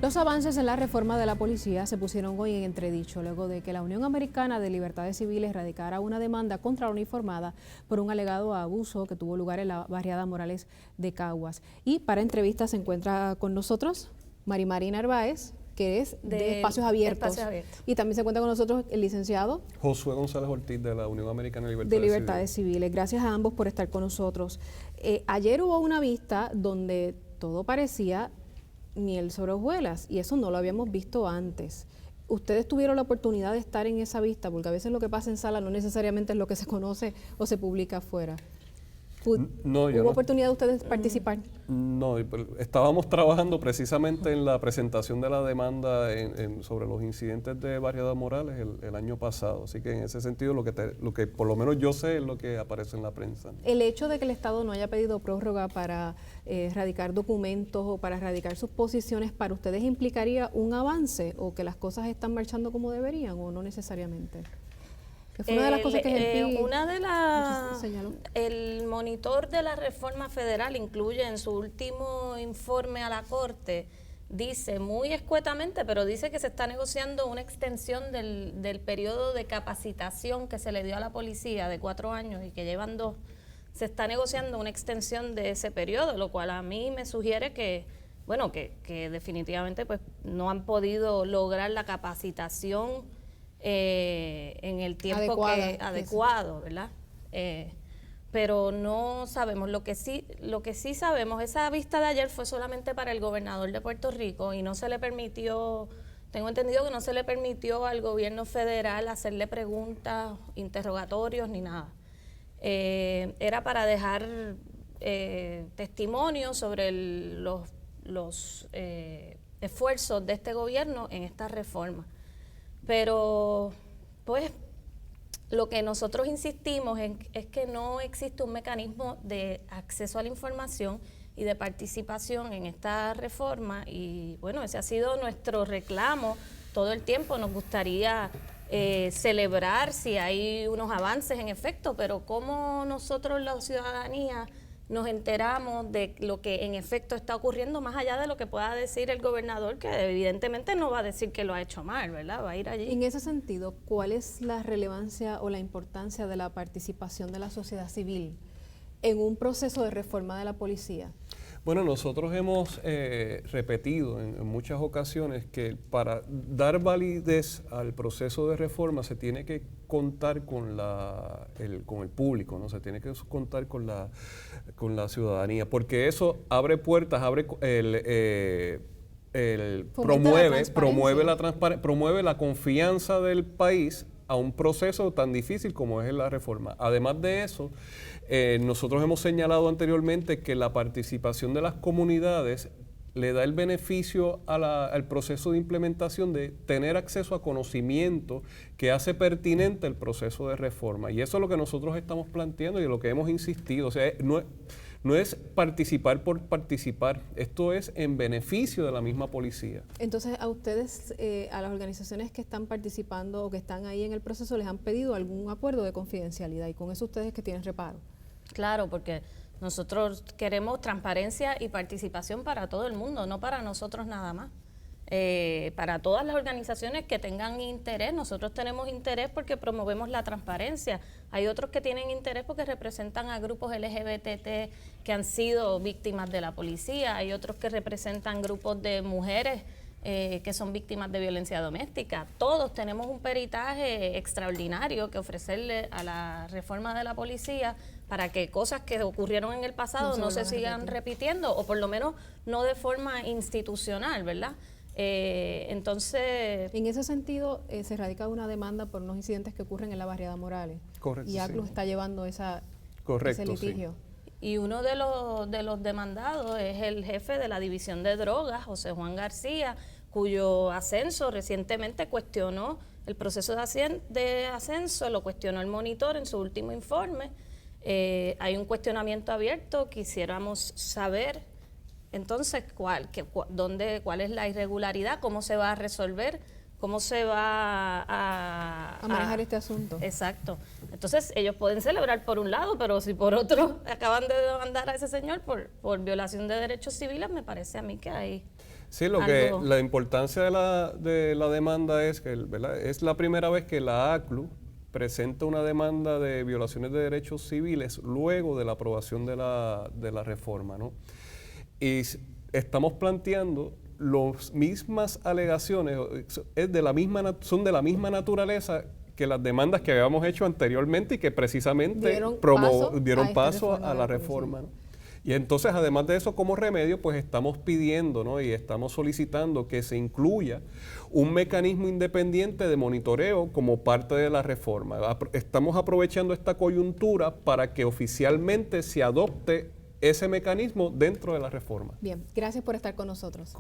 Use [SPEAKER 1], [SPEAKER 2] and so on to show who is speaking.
[SPEAKER 1] Los avances en la reforma de la policía se pusieron hoy en entredicho luego de que la Unión Americana de Libertades Civiles radicara una demanda contra la uniformada por un alegado abuso que tuvo lugar en la barriada Morales de Caguas. Y para entrevistas se encuentra con nosotros Marimari Narváez, que es de Espacios Abiertos. Y también se encuentra con nosotros el licenciado
[SPEAKER 2] Josué González Ortiz, de la Unión Americana de
[SPEAKER 1] Libertades Civiles. Gracias a ambos por estar con nosotros. Ayer hubo una vista donde todo parecía miel sobre hojuelas, y eso no lo habíamos visto antes. ¿Ustedes tuvieron la oportunidad de estar en esa vista? Porque a veces lo que pasa en sala no necesariamente es lo que se conoce o se publica afuera. ¿Hubo oportunidad de ustedes participar?
[SPEAKER 2] No, estábamos trabajando precisamente en la presentación de la demanda sobre los incidentes de barriada Morales el año pasado. Así que en ese sentido lo que por lo menos yo sé es lo que aparece en la prensa.
[SPEAKER 1] El hecho de que el Estado no haya pedido prórroga para radicar documentos o para radicar sus posiciones, ¿para ustedes implicaría un avance o que las cosas están marchando como deberían o no necesariamente? Que fue una de las cosas que
[SPEAKER 3] el monitor de la reforma federal incluye en su último informe a la Corte, dice muy escuetamente, pero dice que se está negociando una extensión del periodo de capacitación que se le dio a la policía de 4 años y que llevan 2. Se está negociando una extensión de ese periodo, lo cual a mí me sugiere que, bueno, que definitivamente pues no han podido lograr la capacitación en el tiempo adecuado, ¿verdad? Pero no sabemos. Lo que sí sabemos, esa vista de ayer fue solamente para el gobernador de Puerto Rico y no se le permitió, tengo entendido que no se le permitió al gobierno federal hacerle preguntas, interrogatorios ni nada. Era para dejar testimonio sobre los esfuerzos de este gobierno en esta reforma. Pero, pues, lo que nosotros insistimos es que no existe un mecanismo de acceso a la información y de participación en esta reforma y, bueno, ese ha sido nuestro reclamo todo el tiempo. Nos gustaría celebrar si hay unos avances en efecto, pero ¿cómo nosotros, la ciudadanía, nos enteramos de lo que en efecto está ocurriendo, más allá de lo que pueda decir el gobernador, que evidentemente no va a decir que lo ha hecho mal, ¿verdad? Va a ir allí.
[SPEAKER 1] En ese sentido, ¿cuál es la relevancia o la importancia de la participación de la sociedad civil en un proceso de reforma de la policía?
[SPEAKER 2] Bueno, nosotros hemos repetido en muchas ocasiones que para dar validez al proceso de reforma se tiene que contar con el público, ¿no? Se tiene que contar con la ciudadanía, porque eso abre puertas, promueve la confianza del país a un proceso tan difícil como es la reforma. Además de eso, nosotros hemos señalado anteriormente que la participación de las comunidades le da el beneficio al proceso de implementación de tener acceso a conocimiento que hace pertinente el proceso de reforma. Y eso es lo que nosotros estamos planteando y lo que hemos insistido. O sea, no es participar por participar, esto es en beneficio de la misma policía.
[SPEAKER 1] Entonces, a ustedes, a las organizaciones que están participando o que están ahí en el proceso, ¿les han pedido algún acuerdo de confidencialidad? Y con eso ustedes que tienen reparo.
[SPEAKER 3] Claro, porque nosotros queremos transparencia y participación para todo el mundo, no para nosotros nada más. Para todas las organizaciones que tengan interés, nosotros tenemos interés porque promovemos la transparencia. Hay otros que tienen interés porque representan a grupos LGBT que han sido víctimas de la policía, hay otros que representan grupos de mujeres que son víctimas de violencia doméstica. Todos tenemos un peritaje extraordinario que ofrecerle a la reforma de la policía para que cosas que ocurrieron en el pasado no se sigan repitiendo, o por lo menos no de forma institucional, ¿verdad? Entonces...
[SPEAKER 1] En ese sentido, se radica una demanda por unos incidentes que ocurren en la barriada Morales.
[SPEAKER 2] Correcto.
[SPEAKER 1] Y ACLU está llevando ese litigio.
[SPEAKER 3] Sí. Y uno de los demandados es el jefe de la División de Drogas, José Juan García, cuyo ascenso recientemente cuestionó el proceso de ascenso, lo cuestionó el monitor en su último informe. Hay un cuestionamiento abierto, quisiéramos saber entonces cuál es la irregularidad, cómo se va a resolver, cómo se va
[SPEAKER 1] a manejar este asunto.
[SPEAKER 3] Exacto. Entonces ellos pueden celebrar por un lado, pero si por otro acaban de demandar a ese señor por violación de derechos civiles, me parece a mí que hay
[SPEAKER 2] Sí, la importancia de la demanda es que, ¿verdad?, es la primera vez que la ACLU presenta una demanda de violaciones de derechos civiles luego de la aprobación de la reforma, ¿no? Y estamos planteando las mismas alegaciones, son de la misma naturaleza que las demandas que habíamos hecho anteriormente y que precisamente dieron paso a la reforma, ¿no? Y entonces, además de eso, como remedio, pues estamos pidiendo, ¿no?, y estamos solicitando que se incluya un mecanismo independiente de monitoreo como parte de la reforma. Estamos aprovechando esta coyuntura para que oficialmente se adopte ese mecanismo dentro de la reforma.
[SPEAKER 1] Bien, gracias por estar con nosotros.